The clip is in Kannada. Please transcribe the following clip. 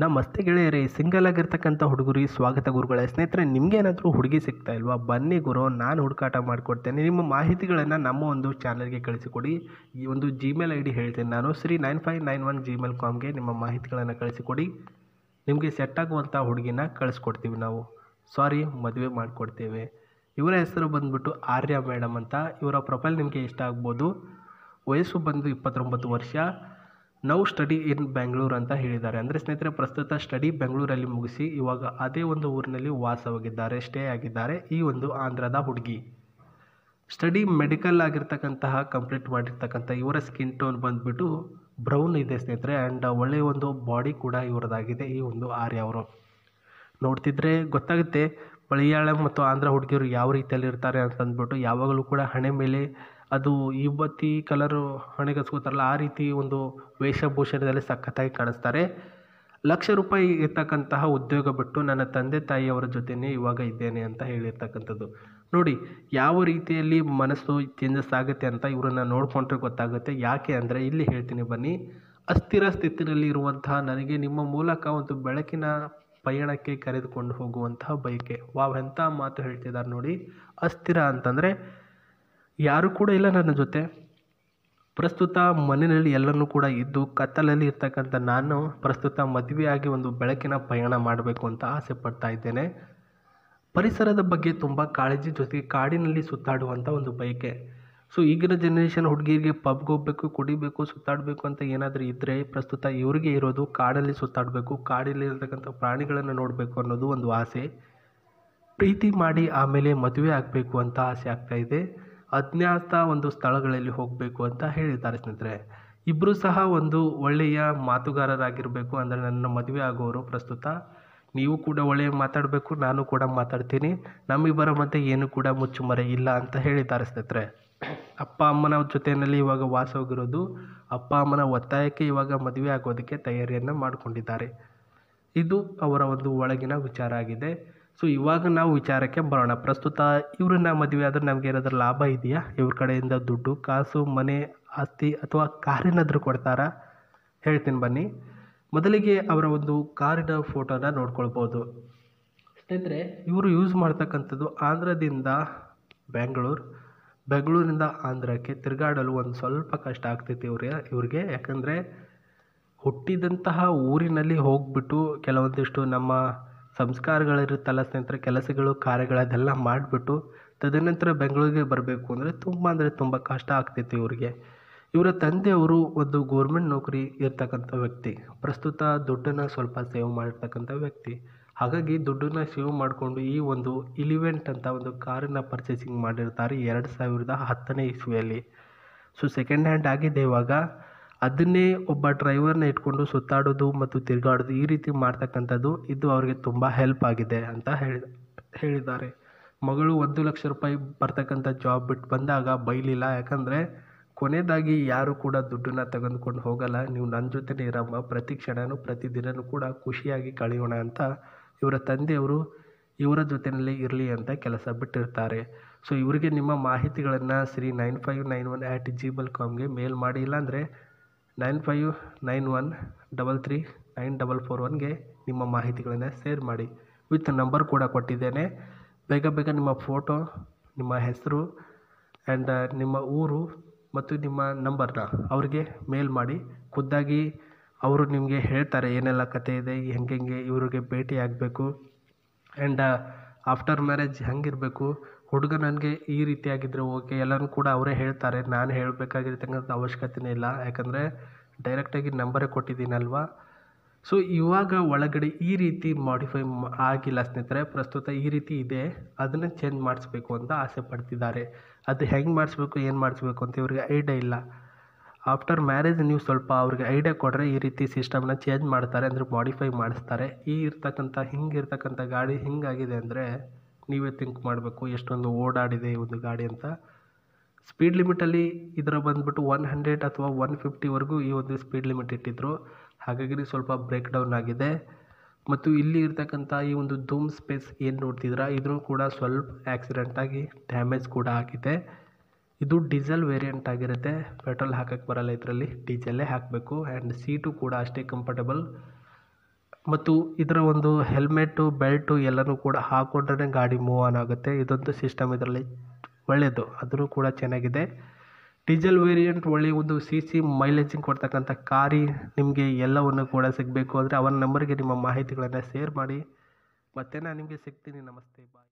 ನಮಸ್ತೆ ಗೆಳೆಯರೇ, ಸಿಂಗಲ್ ಆಗಿರ್ತಕ್ಕಂಥ ಹುಡುಗರಿಗೆ ಸ್ವಾಗತ ಗುರುಗಳೇ. ಸ್ನೇಹಿತರೆ, ನಿಮಗೇನಾದರೂ ಹುಡುಗಿ ಸಿಗ್ತಾ ಇಲ್ವಾ? ಬನ್ನಿ ಗುರು, ನಾನು ಹುಡುಕಾಟ ಮಾಡಿಕೊಡ್ತೇನೆ. ನಿಮ್ಮ ಮಾಹಿತಿಗಳನ್ನು ನಮ್ಮ ಒಂದು ಚಾನಲ್ಗೆ ಕಳಿಸಿಕೊಡಿ. ಈ ಒಂದು ಜಿಮೇಲ್ ಐ ಡಿ ಹೇಳ್ತೇನೆ ನಾನು, Sri9591 gmail.comಗೆ ನಿಮ್ಮ ಮಾಹಿತಿಗಳನ್ನು ಕಳಿಸಿಕೊಡಿ. ನಿಮಗೆ ಸೆಟ್ ಆಗುವಂಥ ಹುಡುಗಿನ ಕಳಿಸ್ಕೊಡ್ತೀವಿ ನಾವು. ಮದುವೆ ಮಾಡಿಕೊಡ್ತೇವೆ. ಇವರ ಹೆಸರು ಬಂದುಬಿಟ್ಟು ಆರ್ಯ ಮೇಡಮ್ ಅಂತ. ಇವರ ಪ್ರೊಫೈಲ್ ನಿಮಗೆ ಇಷ್ಟ ಆಗ್ಬೋದು. ವಯಸ್ಸು ಬಂದು 29 ವರ್ಷ. ನೌ ಸ್ಟಡಿ ಇನ್ ಬೆಂಗಳೂರು ಅಂತ ಹೇಳಿದ್ದಾರೆ. ಅಂದರೆ ಸ್ನೇಹಿತರೆ, ಪ್ರಸ್ತುತ ಸ್ಟಡಿ ಬೆಂಗಳೂರಲ್ಲಿ ಮುಗಿಸಿ ಇವಾಗ ಅದೇ ಒಂದು ಊರಿನಲ್ಲಿ ವಾಸವಾಗಿದ್ದಾರೆ, ಸ್ಟೇ ಆಗಿದ್ದಾರೆ. ಈ ಒಂದು ಆಂಧ್ರದ ಹುಡುಗಿ ಸ್ಟಡಿ ಮೆಡಿಕಲ್ ಆಗಿರ್ತಕ್ಕಂತಹ ಕಂಪ್ಲೀಟ್ ಮಾಡಿರ್ತಕ್ಕಂಥ ಇವರ ಸ್ಕಿನ್ ಟೋನ್ ಬಂದುಬಿಟ್ಟು ಬ್ರೌನ್ ಇದೆ ಸ್ನೇಹಿತರೆ. ಆ್ಯಂಡ್ ಒಳ್ಳೆಯ ಒಂದು ಬಾಡಿ ಕೂಡ ಇವರದಾಗಿದೆ. ಈ ಒಂದು ಆರ್ಯ ಅವರು ನೋಡ್ತಿದ್ರೆ ಗೊತ್ತಾಗುತ್ತೆ ಮಲಯಾಳಂ ಮತ್ತು ಆಂಧ್ರ ಹುಡುಗಿಯರು ಯಾವ ರೀತಿಯಲ್ಲಿ ಇರ್ತಾರೆ ಅಂತಂದ್ಬಿಟ್ಟು. ಯಾವಾಗಲೂ ಕೂಡ ಹಣೆ ಮೇಲೆ ಅದು ಯುವತಿ ಕಲರು ಹಣೆಗಸ್ಕೋತಾರಲ್ಲ, ಆ ರೀತಿ ಒಂದು ವೇಷಭೂಷಣದಲ್ಲಿ ಸಖತ್ತಾಗಿ ಕಾಣಿಸ್ತಾರೆ. ಲಕ್ಷ ರೂಪಾಯಿ ಇರ್ತಕ್ಕಂತಹ ಉದ್ಯೋಗ ಬಿಟ್ಟು ನನ್ನ ತಂದೆ ತಾಯಿಯವರ ಜೊತೆನೇ ಇವಾಗ ಇದ್ದೇನೆ ಅಂತ ಹೇಳಿರ್ತಕ್ಕಂಥದ್ದು. ನೋಡಿ ಯಾವ ರೀತಿಯಲ್ಲಿ ಮನಸ್ಸು ಚೇಂಜಸ್ ಆಗುತ್ತೆ ಅಂತ ಇವರನ್ನು ನೋಡಿಕೊಂಡ್ರೆ ಗೊತ್ತಾಗುತ್ತೆ. ಯಾಕೆ ಅಂದರೆ ಇಲ್ಲಿ ಹೇಳ್ತೀನಿ ಬನ್ನಿ. ಅಸ್ಥಿರ ಸ್ಥಿತಿಯಲ್ಲಿ ಇರುವಂತಹ ನನಗೆ ನಿಮ್ಮ ಮೂಲಕ ಒಂದು ಬೆಳಕಿನ ಪಯಣಕ್ಕೆ ಕರೆದುಕೊಂಡು ಹೋಗುವಂತಹ ಬಯಕೆ. ಎಂಥ ಮಾತು ಹೇಳ್ತಿದ್ದಾರೆ ನೋಡಿ. ಅಸ್ಥಿರ ಅಂತಂದರೆ ಯಾರು ಕೂಡ ಇಲ್ಲ ನನ್ನ ಜೊತೆ. ಪ್ರಸ್ತುತ ಮನೆಯಲ್ಲಿ ಎಲ್ಲನೂ ಕೂಡ ಇದ್ದು ಕತ್ತಲಲ್ಲಿ ಇರ್ತಕ್ಕಂಥ ನಾನು ಪ್ರಸ್ತುತ ಮದುವೆಯಾಗಿ ಒಂದು ಬೆಳಕಿನ ಪಯಣ ಮಾಡಬೇಕು ಅಂತ ಆಸೆ ಪಡ್ತಾ ಇದ್ದೇನೆ. ಪರಿಸರದ ಬಗ್ಗೆ ತುಂಬ ಕಾಳಜಿ, ಜೊತೆಗೆ ಕಾಡಿನಲ್ಲಿ ಸುತ್ತಾಡುವಂಥ ಒಂದು ಬಯಕೆ. ಈಗಿನ ಜನ್ರೇಷನ್ ಹುಡುಗಿರಿಗೆ ಪಬ್ಗೆ ಹೋಗಬೇಕು, ಕುಡಿಬೇಕು, ಸುತ್ತಾಡಬೇಕು ಅಂತ ಏನಾದರೂ ಇದ್ದರೆ ಪ್ರಸ್ತುತ ಇವರಿಗೆ ಇರೋದು ಕಾಡಲ್ಲಿ ಸುತ್ತಾಡಬೇಕು, ಕಾಡಲ್ಲಿ ಇರತಕ್ಕಂಥ ಪ್ರಾಣಿಗಳನ್ನು ನೋಡಬೇಕು ಅನ್ನೋದು ಒಂದು ಆಸೆ. ಪ್ರೀತಿ ಮಾಡಿ ಆಮೇಲೆ ಮದುವೆ ಆಗಬೇಕು ಅಂತ ಆಸೆ ಆಗ್ತಾಯಿದೆ. ಅಜ್ಞಾತ ಒಂದು ಸ್ಥಳಗಳಲ್ಲಿ ಹೋಗಬೇಕು ಅಂತ ಹೇಳಿದ್ದಾರೆ ಸ್ನೇಹಿತರೆ. ಇಬ್ಬರು ಸಹ ಒಂದು ಒಳ್ಳೆಯ ಮಾತುಗಾರರಾಗಿರಬೇಕು. ಅಂದರೆ ನನ್ನ ಮದುವೆ ಆಗೋರು ಪ್ರಸ್ತುತ ನೀವು ಕೂಡ ಒಳ್ಳೆಯ ಮಾತಾಡಬೇಕು, ನಾನು ಕೂಡ ಮಾತಾಡ್ತೀನಿ. ನಮ್ಮಿಬ್ಬರ ಮಧ್ಯೆ ಏನು ಕೂಡ ಮುಚ್ಚುಮರೆ ಇಲ್ಲ ಅಂತ ಹೇಳಿದ್ದಾರೆ ಸ್ನೇಹಿತರೆ. ಅಪ್ಪ ಅಮ್ಮನ ಜೊತೆಯಲ್ಲಿ ಇವಾಗ ವಾಸವಾಗಿರೋದು. ಅಪ್ಪ ಅಮ್ಮನ ಒತ್ತಾಯಕ್ಕೆ ಇವಾಗ ಮದುವೆ ಆಗೋದಕ್ಕೆ ತಯಾರಿಯನ್ನು ಮಾಡಿಕೊಂಡಿದ್ದಾರೆ. ಇದು ಅವರ ಒಂದು ಒಳಗಿನ ವಿಚಾರ ಆಗಿದೆ. ಇವಾಗ ನಾವು ವಿಚಾರಕ್ಕೆ ಬರೋಣ. ಪ್ರಸ್ತುತ ಇವ್ರನ್ನ ಮದುವೆ ಆದರೆ ನಮಗೆ ಏನಾದರೂ ಲಾಭ ಇದೆಯಾ? ಇವ್ರ ಕಡೆಯಿಂದ ದುಡ್ಡು, ಕಾಸು, ಮನೆ, ಆಸ್ತಿ ಅಥವಾ ಕಾರಿನಾದರೂ ಕೊಡ್ತಾರಾ? ಹೇಳ್ತೀನಿ ಬನ್ನಿ. ಮೊದಲಿಗೆ ಅವರ ಒಂದು ಕಾರಿನ ಫೋಟೋನ ನೋಡ್ಕೊಳ್ಬೋದು ಸ್ನೇಹಿತರೆ. ಇವರು ಯೂಸ್ ಮಾಡ್ತಕ್ಕಂಥದ್ದು ಆಂಧ್ರದಿಂದ ಬೆಂಗಳೂರಿಂದ ಆಂಧ್ರಕ್ಕೆ ತಿರುಗಾಡಲು ಒಂದು ಸ್ವಲ್ಪ ಕಷ್ಟ ಆಗ್ತೈತಿ ಇವ್ರಿಗೆ. ಯಾಕಂದರೆ ಹುಟ್ಟಿದಂತಹ ಊರಿನಲ್ಲಿ ಹೋಗ್ಬಿಟ್ಟು ಕೆಲವೊಂದಿಷ್ಟು ನಮ್ಮ ಸಂಸ್ಕಾರಗಳಿರುತ್ತಲ್ಲ ಸ್ನೇಹಿತರೆ, ಕೆಲಸಗಳು, ಕಾರ್ಯಗಳದೆಲ್ಲ ಮಾಡಿಬಿಟ್ಟು ತದನಂತರ ಬೆಂಗಳೂರಿಗೆ ಬರಬೇಕು ಅಂದರೆ ತುಂಬ ಕಷ್ಟ ಆಗ್ತೈತಿ ಇವ್ರಿಗೆ. ಇವರ ತಂದೆಯವರು ಒಂದು ಗೋರ್ಮೆಂಟ್ ನೌಕರಿ ಇರ್ತಕ್ಕಂಥ ವ್ಯಕ್ತಿ. ಪ್ರಸ್ತುತ ದುಡ್ಡನ್ನು ಸ್ವಲ್ಪ ಸೇವ್ ಮಾಡಿರ್ತಕ್ಕಂಥ ವ್ಯಕ್ತಿ. ಹಾಗಾಗಿ ದುಡ್ಡನ್ನು ಸೇವ್ ಮಾಡಿಕೊಂಡು ಈ ಒಂದು ಇಲಿವೆಂಟ್ ಅಂತ ಒಂದು ಕಾರನ್ನು ಪರ್ಚೇಸಿಂಗ್ ಮಾಡಿರ್ತಾರೆ 2010ನೇ ಇಸ್ವಿಯಲ್ಲಿ. ಸೆಕೆಂಡ್ ಹ್ಯಾಂಡ್ ಆಗಿದೆ ಇವಾಗ. ಅದನ್ನೇ ಒಬ್ಬ ಡ್ರೈವರ್ನ ಇಟ್ಕೊಂಡು ಸುತ್ತಾಡೋದು ಮತ್ತು ತಿರುಗಾಡೋದು ಈ ರೀತಿ ಮಾಡ್ತಕ್ಕಂಥದ್ದು ಇದು ಅವರಿಗೆ ತುಂಬ ಹೆಲ್ಪ್ ಆಗಿದೆ ಅಂತ ಹೇಳಿದ್ದಾರೆ. ಮಗಳು 1 ಲಕ್ಷ ರೂಪಾಯಿ ಬರ್ತಕ್ಕಂಥ ಜಾಬ್ ಬಿಟ್ಟು ಬಂದಾಗ ಬೈಲಿಲ್ಲ. ಯಾಕಂದರೆ ಕೊನೆಯದಾಗಿ ಯಾರು ಕೂಡ ದುಡ್ಡನ್ನು ತೆಗೆದುಕೊಂಡು ಹೋಗಲ್ಲ. ನೀವು ನನ್ನ ಜೊತೆನೇ ಇರಮ್ಮ, ಪ್ರತಿ ಕ್ಷಣವೂ ಪ್ರತಿದಿನವೂ ಕೂಡ ಖುಷಿಯಾಗಿ ಕಳೆಯೋಣ ಅಂತ ಇವರ ತಂದೆಯವರು ಇವರ ಜೊತೆಯಲ್ಲೇ ಇರಲಿ ಅಂತ ಕೆಲಸ ಬಿಟ್ಟಿರ್ತಾರೆ. ಇವರಿಗೆ ನಿಮ್ಮ ಮಾಹಿತಿಗಳನ್ನು Sri9591@gmail.comಗೆ ಮೇಲ್ ಮಾಡಿ. ಇಲ್ಲಾಂದರೆ 9591339441ಗೆ ನಿಮ್ಮ ಮಾಹಿತಿಗಳನ್ನು ಶೇರ್ ಮಾಡಿ. ವಿತ್ ನಂಬರ್ ಕೂಡ ಕೊಟ್ಟಿದ್ದೇನೆ. ಬೇಗ ನಿಮ್ಮ ಫೋಟೋ, ನಿಮ್ಮ ಹೆಸರು ಆ್ಯಂಡ್ ನಿಮ್ಮ ಊರು ಮತ್ತು ನಿಮ್ಮ ನಂಬರ್ನ ಅವರಿಗೆ ಮೇಲ್ ಮಾಡಿ. ಖುದ್ದಾಗಿ ಅವರು ನಿಮಗೆ ಹೇಳ್ತಾರೆ ಏನೆಲ್ಲ ಕತೆ ಇದೆ, ಹೆಂಗೆ ಇವ್ರಿಗೆ ಭೇಟಿ ಆಗಬೇಕು ಆ್ಯಂಡ್ ಆಫ್ಟರ್ ಮ್ಯಾರೇಜ್ ಹೆಂಗಿರಬೇಕು, ಹುಡುಗ ನನಗೆ ಈ ರೀತಿಯಾಗಿದ್ದರೆ ಓಕೆ, ಎಲ್ಲನೂ ಕೂಡ ಅವರೇ ಹೇಳ್ತಾರೆ. ನಾನು ಹೇಳಬೇಕಾಗಿರ್ತಕ್ಕಂಥ ಅವಶ್ಯಕತೆಯೇ ಇಲ್ಲ. ಯಾಕಂದರೆ ಡೈರೆಕ್ಟಾಗಿ ನಂಬರೇ ಕೊಟ್ಟಿದ್ದೀನಲ್ವಾ. ಇವಾಗ ಒಳಗಡೆ ಈ ರೀತಿ ಮಾಡಿಫೈ ಆಗಿಲ್ಲ ಸ್ನೇಹಿತರೆ. ಪ್ರಸ್ತುತ ಈ ರೀತಿ ಇದೆ, ಅದನ್ನು ಚೇಂಜ್ ಮಾಡಿಸ್ಬೇಕು ಅಂತ ಆಸೆ ಪಡ್ತಿದ್ದಾರೆ. ಅದು ಹೆಂಗೆ ಮಾಡಿಸ್ಬೇಕು, ಏನು ಮಾಡಿಸ್ಬೇಕು ಅಂತ ಇವ್ರಿಗೆ ಐಡಿಯಾ ಇಲ್ಲ. ಆಫ್ಟರ್ ಮ್ಯಾರೇಜ್ ನೀವು ಸ್ವಲ್ಪ ಅವ್ರಿಗೆ ಐಡಿಯಾ ಕೊಟ್ಟರೆ ಈ ರೀತಿ ಸಿಸ್ಟಮ್ನ ಚೇಂಜ್ ಮಾಡ್ತಾರೆ, ಅಂದರೆ ಮಾಡಿಫೈ ಮಾಡಿಸ್ತಾರೆ. ಹಿಂಗಿರ್ತಕ್ಕಂಥ ಗಾಡಿ ಹಿಂಗಾಗಿದೆ ಅಂದರೆ ನೀವೇ ಥಿಂಕ್ ಮಾಡಬೇಕು ಎಷ್ಟೊಂದು ಓಡಾಡಿದೆ ಈ ಒಂದು ಗಾಡಿ ಅಂತ. ಸ್ಪೀಡ್ ಲಿಮಿಟಲ್ಲಿ ಇದರ ಬಂದುಬಿಟ್ಟು 100 ಅಥವಾ 150ವರೆಗೂ ಈ ಒಂದು ಸ್ಪೀಡ್ ಲಿಮಿಟ್ ಇಟ್ಟಿದ್ದರು. ಹಾಗಾಗಿ ಸ್ವಲ್ಪ ಬ್ರೇಕ್ ಡೌನ್ ಆಗಿದೆ. ಮತ್ತು ಇಲ್ಲಿ ಇರ್ತಕ್ಕಂಥ ಈ ಒಂದು ಧೂಮ್ ಸ್ಪೇಸ್ ಏನು ನೋಡ್ತಿದ್ದೀರಾ, ಇದೂ ಕೂಡ ಸ್ವಲ್ಪ ಆಕ್ಸಿಡೆಂಟಾಗಿ ಡ್ಯಾಮೇಜ್ ಕೂಡ ಆಗಿದೆ. ಇದು ಡೀಸೆಲ್ ವೇರಿಯಂಟ್ ಆಗಿರುತ್ತೆ. ಪೆಟ್ರೋಲ್ ಹಾಕಕ್ಕೆ ಬರಲ್ಲ ಇದರಲ್ಲಿ, ಡೀಸೆಲ್ಲೇ ಹಾಕಬೇಕು. ಆ್ಯಂಡ್ ಸೀಟು ಕೂಡ ಅಷ್ಟೇ ಕಂಫರ್ಟಬಲ್. ಮತ್ತು ಇದರ ಒಂದು ಹೆಲ್ಮೆಟ್ಟು ಬೆಲ್ಟು ಎಲ್ಲನೂ ಕೂಡ ಹಾಕ್ಕೊಂಡ್ರೆ ಗಾಡಿ ಮೂವ್ ಆನ್ ಆಗುತ್ತೆ. ಇದೊಂದು ಸಿಸ್ಟಮ್ ಇದರಲ್ಲಿ ಒಳ್ಳೆಯದು, ಅದೂ ಕೂಡ ಚೆನ್ನಾಗಿದೆ. ಡೀಸೆಲ್ ವೇರಿಯಂಟ್ ಒಳ್ಳೆಯ ಒಂದು CC ಮೈಲೇಜಿಂಗ್ ಕೊಡ್ತಕ್ಕಂಥ ಕಾರಿ ನಿಮಗೆ ಎಲ್ಲವನ್ನು ಕೂಡ ಸಿಗಬೇಕು ಅಂದರೆ ಅವನ ನಂಬರ್ಗೆ ನಿಮ್ಮ ಮಾಹಿತಿಗಳನ್ನು ಶೇರ್ ಮಾಡಿ. ಮತ್ತೆ ನಾನು ನಿಮಗೆ ಸಿಗ್ತೀನಿ. ನಮಸ್ತೆ, ಬಾಯ್.